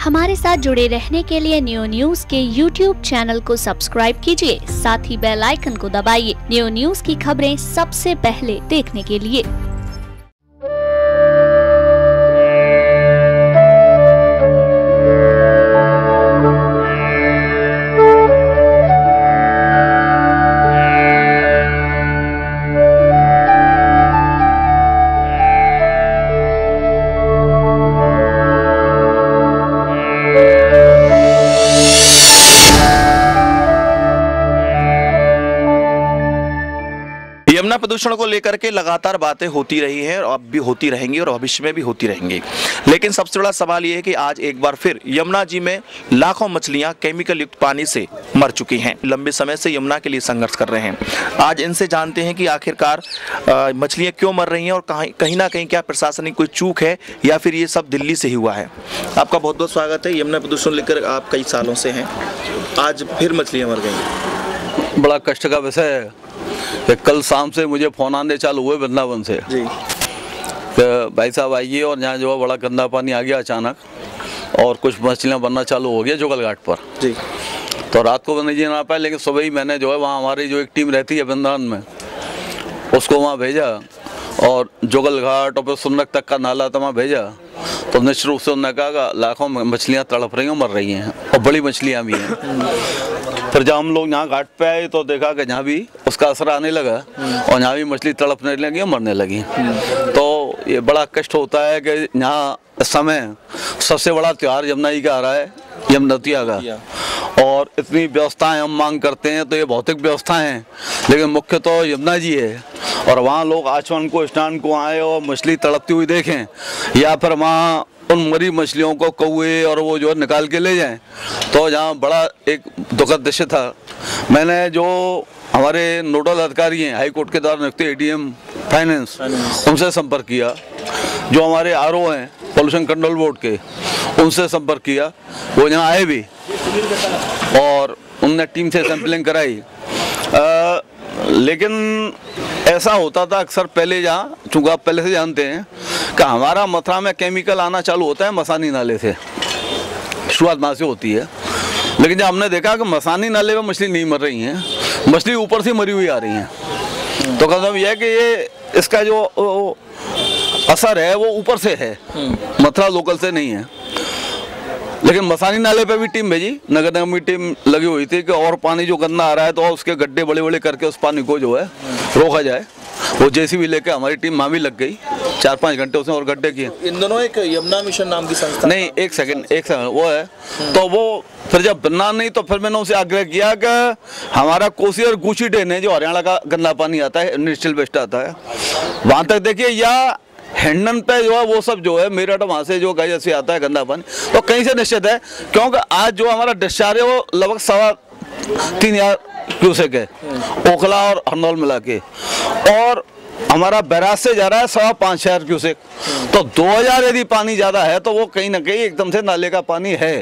हमारे साथ जुड़े रहने के लिए न्यू न्यूज के YouTube चैनल को सब्सक्राइब कीजिए, साथ ही बेल आइकन को दबाइए न्यू न्यूज की खबरें सबसे पहले देखने के लिए। यमुना प्रदूषण को लेकर के लगातार बातें होती रही हैं और अब भी होती रहेंगी और भविष्य में भी होती रहेंगी, लेकिन सबसे बड़ा सवाल ये है कि आज एक बार फिर यमुना जी में लाखों मछलियां केमिकल युक्त पानी से मर चुकी हैं। लंबे समय से यमुना के लिए संघर्ष कर रहे हैं। आज इनसे जानते हैं कि आखिरकार मछलियां क्यों मर रही हैं और कहीं ना कहीं क्या प्रशासनिक कोई चूक है या फिर ये सब दिल्ली से ही हुआ है। आपका बहुत बहुत स्वागत है। यमुना प्रदूषण लेकर आप कई सालों से हैं, आज फिर मछलियाँ मर गई। बड़ा कष्ट का विषय है। कल शाम से मुझे फोन आने चालू हुए वृंदावन से जी, भाई साहब आइए, और यहाँ जो है बड़ा गंदा पानी आ गया अचानक और कुछ मछलियाँ बनना चालू हो गया जोगल घाट पर जी। तो रात को नहीं ना पाए, लेकिन सुबह ही मैंने जो है वहाँ हमारी जो एक टीम रहती है वृंदावन में, उसको वहाँ भेजा और जोगल घाट और फिर सुनक तक का नाला तो वहाँ भेजा। तो निश्चित रूप से उन्होंने कहा लाखों मछलियाँ तड़प रही हैं, मर रही हैं और बड़ी मछलियाँ भी हैं। फिर जब हम लोग यहाँ घाट पे आए तो देखा कि यहाँ भी उसका असर आने लगा और यहाँ भी मछली तड़पने लगी और मरने लगी। तो ये बड़ा कष्ट होता है कि यहाँ इस समय सबसे बड़ा त्यौहार यमुना जी का आ रहा है, यमुनोत्रिया का, और इतनी व्यवस्थाएं हम मांग करते हैं तो ये भौतिक व्यवस्थाएं हैं, लेकिन मुख्य तो यमुना जी है। और वहाँ लोग आचमन को स्नान को आए और मछली तड़पती हुई देखें, या फिर वहाँ उन मरी मछलियों को कौए और वो जो निकाल के ले जाएं, तो जहाँ बड़ा एक दुखद दृश्य था। मैंने जो हमारे नोडल अधिकारी हैं हाई कोर्ट के द्वारा नियुक्त ADM फाइनेंस, उनसे संपर्क किया। जो हमारे RO हैं पोल्यूशन कंट्रोल बोर्ड के, उनसे संपर्क किया, वो यहाँ आए भी और उनने टीम से सैंपलिंग कराई। लेकिन ऐसा होता था अक्सर पहले, जहाँ चूँकि आप पहले से जानते हैं कि हमारा मथुरा में केमिकल आना चालू होता है मसानी नाले से, शुरुआत वहाँ से होती है। लेकिन जब हमने देखा कि मसानी नाले में मछली नहीं मर रही हैं, मछली ऊपर से मरी हुई आ रही हैं, तो कहता यह है कि ये इसका जो असर है वो ऊपर से है, मथुरा लोकल से नहीं है। लेकिन मसानी नाले पे भी टीम भेजी, नगर निगम की टीम लगी हुई थी कि और पानी जो गंदा आ रहा है तो उसके गड्ढे बड़े बड़े करके उस पानी को जो है रोका जाए। वो JCB लेके हमारी टीम वहाँ भी लग गई, 4-5 घंटे उसने और गड्ढे किए। इन दोनों एक यमुना मिशन नाम की संस्था नहीं, एक सेकंड वो है। तो वो फिर जब बनना नहीं तो फिर मैंने उनसे आग्रह किया कि हमारा कोसी और गुची डेन है जो हरियाणा का गंदा पानी आता है, इंडस्ट्रियल वेस्ट आता है, वहाँ तक देखिए, या हैंडन पे जो है वो सब जो है मेरठ वहाँ से जो गए से आता है गंदा पानी, तो कहीं से निश्चित है, क्योंकि आज जो हमारा डिस्चार्ज है वो लगभग 3,500 क्यूसेक है, ओखला और हरनौल मिला के, और हमारा बैराज से जा रहा है 5,500 क्यूसेक। तो 2,000 यदि पानी ज़्यादा है तो वो कहीं ना कहीं एकदम से नाले का पानी है,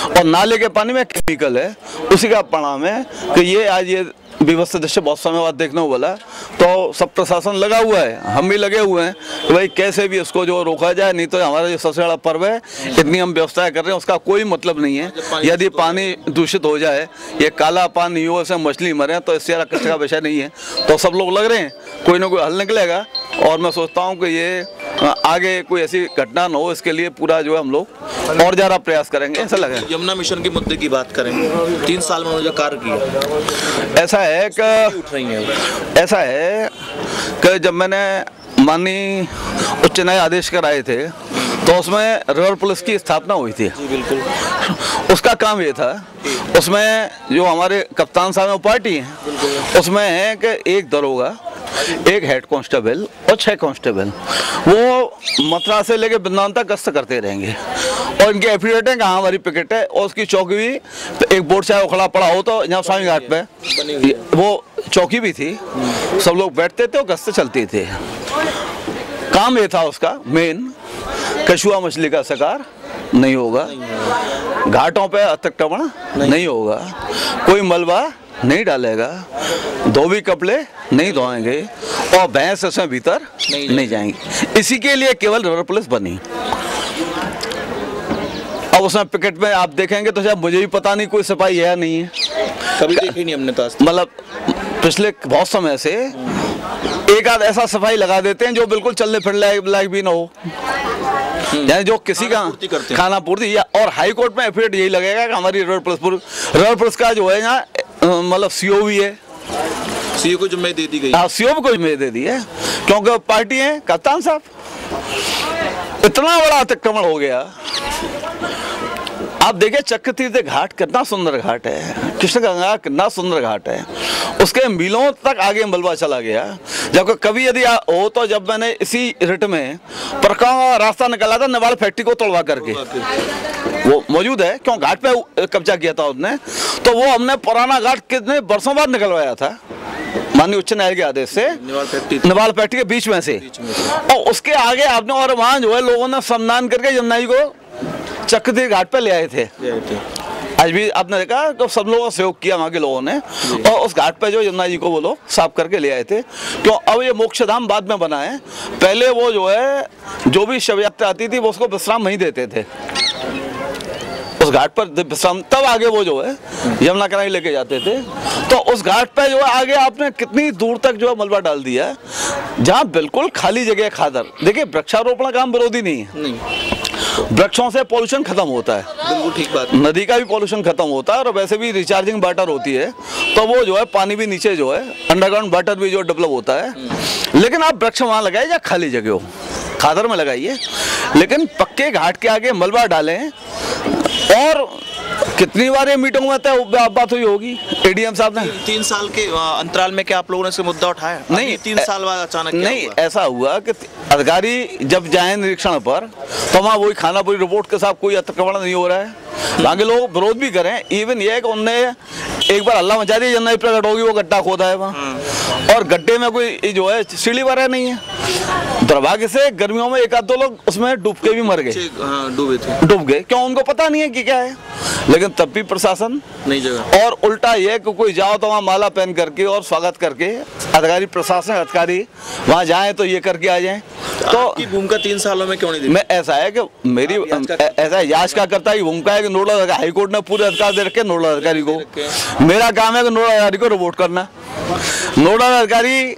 और नाले के पानी में केमिकल है। उसी का परिणाम है कि ये आज ये व्यवस्था दृश्य बहुत समय बाद देखने को बोला। तो सब प्रशासन लगा हुआ है, हम भी लगे हुए हैं कि भाई कैसे भी इसको जो रोका जाए, नहीं तो हमारा जो सबसे बड़ा पर्व है, इतनी हम व्यवस्थाएं कर रहे हैं उसका कोई मतलब नहीं है। यदि पानी दूषित हो जाए, ये काला पानी हो, ऐसे मछली मरे, तो इससे ज़्यादा कष्ट का विषय नहीं है। तो सब लोग लग रहे हैं, कोई ना कोई हल निकलेगा, और मैं सोचता हूँ कि ये आगे कोई ऐसी घटना न हो, इसके लिए पूरा जो है हम लोग और ज़्यादा प्रयास करेंगे, ऐसा लगे। यमुना मिशन के मुद्दे की बात करें, 3 साल में जो कार्य किया, ऐसा है कि जब मैंने माननीय उच्च न्यायालय आदेश कराए थे तो उसमें रिवर पुलिस की स्थापना हुई थी। जी बिल्कुल। उसका काम ये था, उसमें जो हमारे कप्तान साहब हैं पार्टी हैं, उसमें है कि एक दरोगा, एक हेड कांस्टेबल और 6 कांस्टेबल, वो मथुरा से लेके वृंदावन तक गश्त करते रहेंगे, और इनके एफिडेविट है कहाँ हमारी पिकेट है, और उसकी चौकी भी तो एक बोर्ड चाहे उखड़ा पड़ा हो तो यहाँ स्वामी घाट पे वो चौकी भी थी, सब लोग बैठते थे और गश्त चलती थी। काम ये था उसका मेन, कछुआ मछली का शिकार नहीं होगा, घाटों पे अतिक्रमण नहीं होगा, कोई मलबा नहीं डालेगा, धोबी कपड़े नहीं धोएंगे, और भैंस इसमें भीतर नहीं जाएंगी। इसी के लिए केवल रिवर पुलिस बनी। अब उसमें पिकेट में आप देखेंगे तो शायद मुझे भी पता नहीं कोई सिपाही है या नहीं है, कभी देखी नहीं हमने तो। मतलब पिछले बहुत समय से एक आध ऐसा सफाई लगा देते हैं जो बिल्कुल चलने फिरने लायक भी ना हो, यानी जो किसी का खाना पूर्ति या। और हाई कोर्ट में एफिडेविट यही लगेगा कि हमारी रबर पुलिस का जो है यहाँ मतलब सीओ भी है, सीओ को जिम्मेदारी दे दी गई। हाँ, सीओ को जिम्मेदारी दे दी है, क्योंकि पार्टी है कप्तान साहब। इतना बड़ा अतिक्रमण हो गया। आप देखिए चक्रतीर्थ घाट कितना सुंदर घाट है, कृष्णगंगा कितना सुंदर घाट है, उसके मीलों तक आगे मलबा चला गया। जब कभी यदि हो तो जब मैंने इसी रिट में परकां रास्ता निकाला था निवाड़ फैक्ट्री को तोड़वा करके, वो मौजूद है क्यों घाट पे कब्जा किया था उसने, तो वो हमने पुराना घाट कितने वर्षों बाद निकलवाया था माननीय उच्च न्यायालय के आदेश से, निवाड़ फैक्ट्री के बीच में से। और उसके आगे आपने और वहां जो है लोगों ने सम्मान करके यमुना जी को चक्रतीर्थ घाट पे ले आए थे। आज भी आपने देखा तो सब लोगों का सहयोग किया वहाँ के लोगों ने, और उस घाट पे जो यमुना जी को वो लोग साफ करके ले आए थे। क्यों अब ये मोक्षधाम बाद में बना है, पहले वो जो है जो भी शव यात्रा आती थी वो उसको विश्राम वहीं देते थे उस घाट पर विश्राम, तब आगे वो जो है यमुना किनारे लेके जाते थे। तो उस घाट पे जो है आगे आपने कितनी दूर तक जो है मलबा डाल दिया है, जहाँ बिल्कुल खाली जगह खादर। देखिए वृक्षारोपण का हम विरोधी नहीं है, वृक्षों से पॉल्यूशन खत्म होता है, बिल्कुल ठीक बात। नदी का भी पॉल्यूशन खत्म होता है, और वैसे भी रिचार्जिंग वाटर होती है, तो वो जो है पानी भी नीचे जो है अंडरग्राउंड वाटर भी जो डेवलप होता है। लेकिन आप वृक्ष वहाँ लगाए या खाली जगह हो, खादर में लगाइए, लेकिन पक्के घाट के आगे मलबा डालें। और कितनी बार ये मीटिंग में बात हुई होगी एडीएम साहब ने, 3 साल के अंतराल में क्या आप लोगों ने इसका मुद्दा उठाया? नहीं, 3 साल बाद अचानक नहीं, ऐसा हुआ कि अधिकारी जब जाए निरीक्षण पर तो वहाँ वही खाना पूरी रिपोर्ट के साथ कोई अतिक्रमण नहीं हो रहा है। वहाँ के लोग विरोध भी करें, इवन ये है कि उनने एक बार हल्ला मचा दिया, जन्नत प्रकट होगी, वो गड्ढा खोदा है वहाँ, और गड्ढे में कोई जो है सीढ़ी वगैरह नहीं है। दुर्भाग्य से गर्मियों में एक आध दो लोग उसमें डूब के भी मर गए, डूब गए, क्यों उनको पता नहीं है कि क्या है। लेकिन तब भी प्रशासन नहीं जगह, और उल्टा ये कि कोई जाओ तो वहाँ माला पहन करके और स्वागत करके अधिकारी प्रशासन अधिकारी वहाँ जाए तो ये करके आ जाए। तो आपकी भूमिका 3 सालों में क्यों नहीं दी? मैं ऐसा है कि मेरी ऐसा याचिकाकर्ता की भूमिका है कि नोडल हाईकोर्ट ने पूरे अधिकार दे रखे नोडल अधिकारी को, मेरा काम है कि नोडल अधिकारी को रिपोर्ट करना। नोडल अधिकारी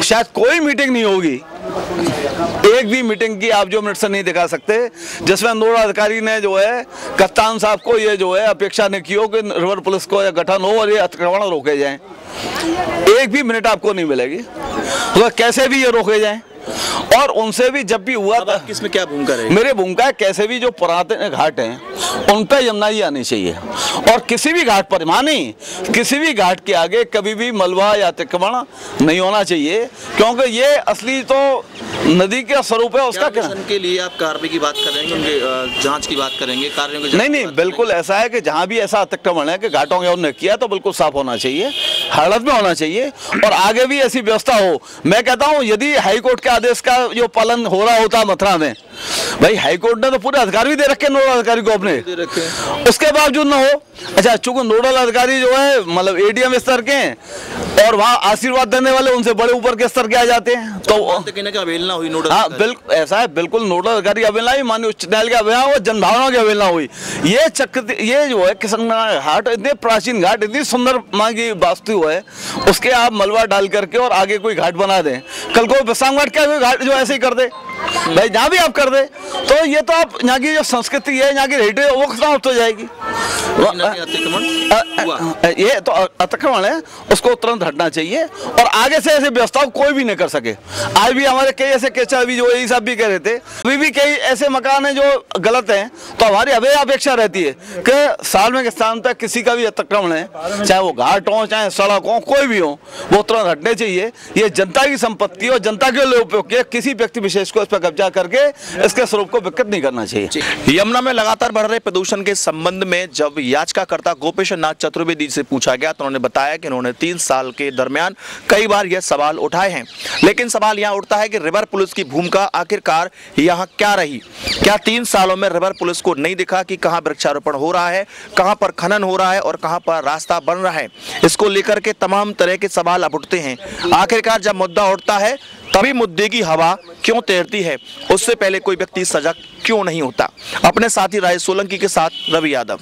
शायद कोई मीटिंग नहीं होगी, एक भी मीटिंग की आप जो मिनट से नहीं दिखा सकते जिसमें नोडल अधिकारी ने जो है कप्तान साहब को ये जो है अपेक्षा ने की हो कि रिवर पुलिस को या गठन हो और ये अतिक्रमण रोके जाएं। एक भी मिनट आपको नहीं मिलेगी, तो कैसे भी ये रोके जाएं। और उनसे भी जब भी हुआ था, किसमें क्या भूमिका रहेगी? मेरी भूमिका है कैसे भी जो पुराने घाट हैं उन पर यमुना जी आनी चाहिए, और किसी भी घाट पर मानी किसी भी घाट के आगे कभी भी मलबा या अतिक्रमण नहीं होना चाहिए, क्योंकि ये असली तो नदी का स्वरूप है उसका। क्या के लिए आप कार्रवाई की बात करेंगे, उनके जांच की बात करेंगे, कार्यों की? नहीं, बिल्कुल ऐसा है कि जहां भी ऐसा अतिक्रमण है कि घाटों के उन्होंने किया तो बिल्कुल साफ होना चाहिए, हालत में होना चाहिए, और आगे भी ऐसी व्यवस्था हो। मैं कहता हूं यदि हाईकोर्ट के आदेश का जो पालन हो रहा होता मथुरा में, भाई हाईकोर्ट ने तो पूरे अधिकार भी दे रखे नोडल अधिकारी को अपने, उसके बावजूद ना हो। अच्छा, चूंकि नोडल अधिकारी जो है मतलब एडीएम स्तर के और वहाँ आशीर्वाद देने वाले उनसे बड़े ऊपर के स्तर के आ जाते हैं, तो अवहेलना हुई नोडल। हाँ, बिल्कुल ऐसा है, बिल्कुल नोडल अधिकारी अवहेलना हुई, माननीय उच्च न्यायालय की अवहेलना और जनभावना की अवहेलना हुई। ये जो है किशनगंगा घाट इतने प्राचीन घाट, इतनी सुंदर माँ की वास्तु है, उसके आप मलबा डाल करके और आगे कोई घाट बना दें, कल को विश्राम घाट क्या कोई घाट जो ऐसे ही कर दे, भाई जहाँ भी आप कर दे, तो ये तो आप यहाँ की जो संस्कृति है, यहाँ की हेरिटेज वो खत्म हो जाएगी। ये तो अतिक्रमण है, उसको तुरंत हटना चाहिए, और आगे से ऐसे व्यवस्था कोई भी नहीं कर सके। आज भी हमारे कई ऐसे केस अभी जो यही सब भी कह रहे थे, अभी भी कई ऐसे मकान हैं जो गलत हैं, तो हमारी अभी अपेक्षा रहती है कि साल में स्थान तक किसी का भी अतिक्रमण है, चाहे वो घाट हो चाहे सड़क हो कोई भी हो, वो तुरंत हटने चाहिए। ये जनता की संपत्ति और जनता के लिए उपयोग किया, किसी व्यक्ति विशेष को इस पर कब्जा करके इसके स्वरूप को विकृत नहीं करना चाहिए। यमुना में लगातार बढ़ रहे प्रदूषण के संबंध में जब याचिकाकर्ता गोपेश्वर नाथ चतुर्वेदी से पूछा गया तो उन्होंने बताया कि उन्होंने 3 साल के दरमियान कई बार यह सवाल उठाए हैं, लेकिन सवाल यहां उठता है कि रिवर पुलिस की भूमिका आखिरकार यहां क्या रही? क्या 3 सालों में रिवर पुलिस को नहीं दिखा कि कहां वृक्षारोपण हो रहा है, कहां पर खनन हो रहा है और कहां पर रास्ता बन रहा है? इसको लेकर के तमाम तरह के सवाल अब उठते हैं। आखिरकार जब मुद्दा उठता है तभी मुद्दे की हवा क्यों तैरती है, उससे पहले कोई व्यक्ति सजग क्यों नहीं होता। अपने साथी राजेश सोलंकी के साथ रवि यादव।